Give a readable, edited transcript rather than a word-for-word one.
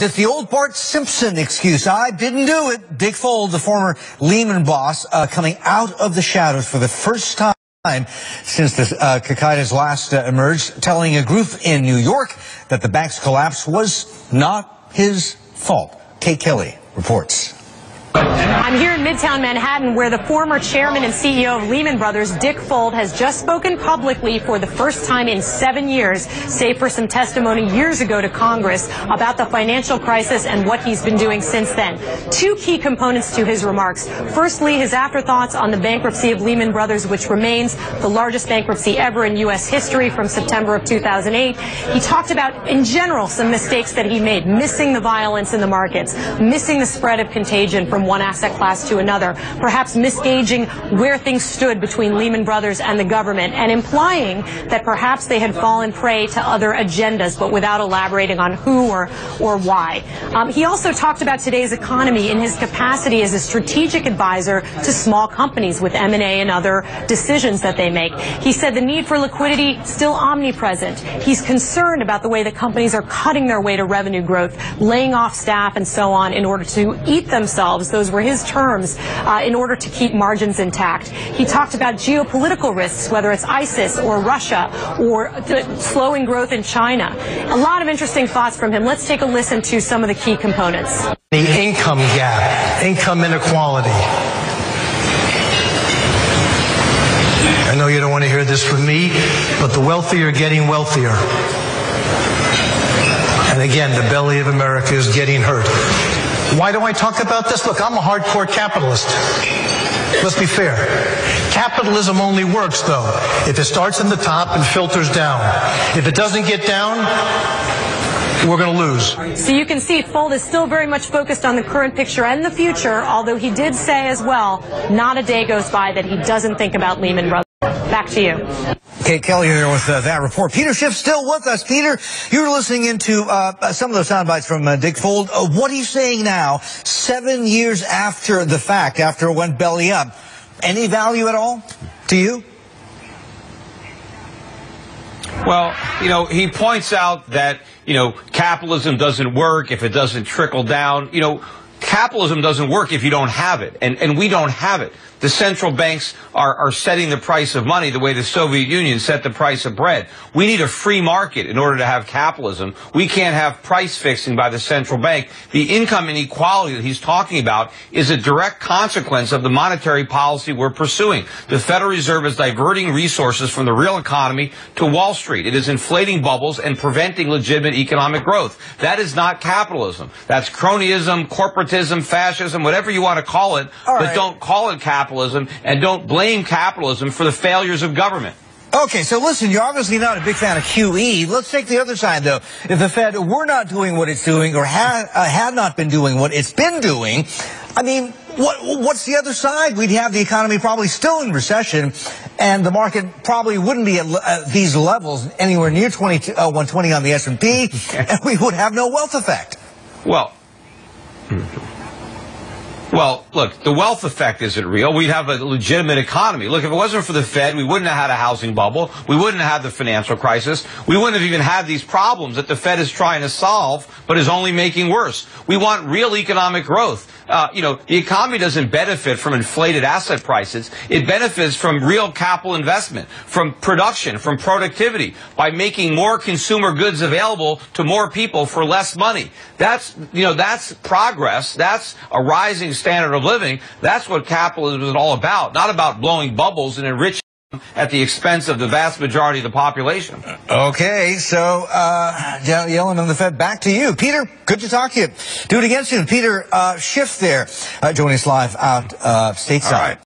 It's the old Bart Simpson excuse. I didn't do it. Dick Fuld, the former Lehman boss, coming out of the shadows for the first time since the cicadas last emerged, telling a group in New York that the bank's collapse was not his fault. Kate Kelly reports. I'm here in Midtown Manhattan, where the former chairman and CEO of Lehman Brothers, Dick Fuld, has just spoken publicly for the first time in 7 years, save for some testimony years ago to Congress about the financial crisis and what he's been doing since then. Two key components to his remarks. Firstly, his afterthoughts on the bankruptcy of Lehman Brothers, which remains the largest bankruptcy ever in U.S. history from September of 2008. He talked about, in general, some mistakes that he made, missing the violence in the markets, missing the spread of contagion from one asset class to another, perhaps misgauging where things stood between Lehman Brothers and the government, and implying that perhaps they had fallen prey to other agendas, but without elaborating on who or why. He also talked about today's economy in his capacity as a strategic advisor to small companies with M&A and other decisions that they make. He said the need for liquidity still omnipresent. He's concerned about the way that companies are cutting their way to revenue growth, laying off staff and so on in order to eat themselves. Those were his terms, in order to keep margins intact. He talked about geopolitical risks, whether it's ISIS or Russia or the slowing growth in China. A lot of interesting thoughts from him. Let's take a listen to some of the key components. The income gap, income inequality. I know you don't want to hear this from me, but the wealthy are getting wealthier. And again, the belly of America is getting hurt. Why do I talk about this? Look, I'm a hardcore capitalist. Let's be fair. Capitalism only works, though, if it starts in the top and filters down. If it doesn't get down, we're going to lose. So you can see Fuld is still very much focused on the current picture and the future, although he did say as well, not a day goes by that he doesn't think about Lehman Brothers. Back to you. Kate Kelly here with that report. Peter Schiff still with us. Peter, you were listening into some of the sound bites from Dick Fuld. What are you saying now, 7 years after the fact, after it went belly up? Any value at all to you? Well, he points out that, capitalism doesn't work if it doesn't trickle down. Capitalism doesn't work if you don't have it, and we don't have it. The central banks are setting the price of money the way the Soviet Union set the price of bread. We need a free market in order to have capitalism. We can't have price fixing by the central bank. The income inequality that he's talking about is a direct consequence of the monetary policy we're pursuing. The Federal Reserve is diverting resources from the real economy to Wall Street. It is inflating bubbles and preventing legitimate economic growth. That is not capitalism. That's cronyism, corporatism, fascism, whatever you want to call it, but don't call it capitalism. And don't blame capitalism for the failures of government. Okay, so listen, you're obviously not a big fan of QE. Let's take the other side, though. If the Fed were not doing what it's doing or had not been doing what it's been doing, I mean, what's the other side? We'd have the economy probably still in recession, and the market probably wouldn't be at these levels anywhere near 120 on the S&P, and we would have no wealth effect. Well, look, the wealth effect isn't real. We'd have a legitimate economy. Look, if it wasn't for the Fed, we wouldn't have had a housing bubble. We wouldn't have had the financial crisis. We wouldn't have even had these problems that the Fed is trying to solve, but is only making worse. We want real economic growth. The economy doesn't benefit from inflated asset prices. It benefits from real capital investment, from production, from productivity, by making more consumer goods available to more people for less money. That's progress. That's a rising standard of living. That's what capitalism is all about, not about blowing bubbles and enriching at the expense of the vast majority of the population. Okay, so Janet Yellen and the Fed, back to you. Peter, good to talk to you. Do it again soon. Peter Schiff there, joining us live out stateside.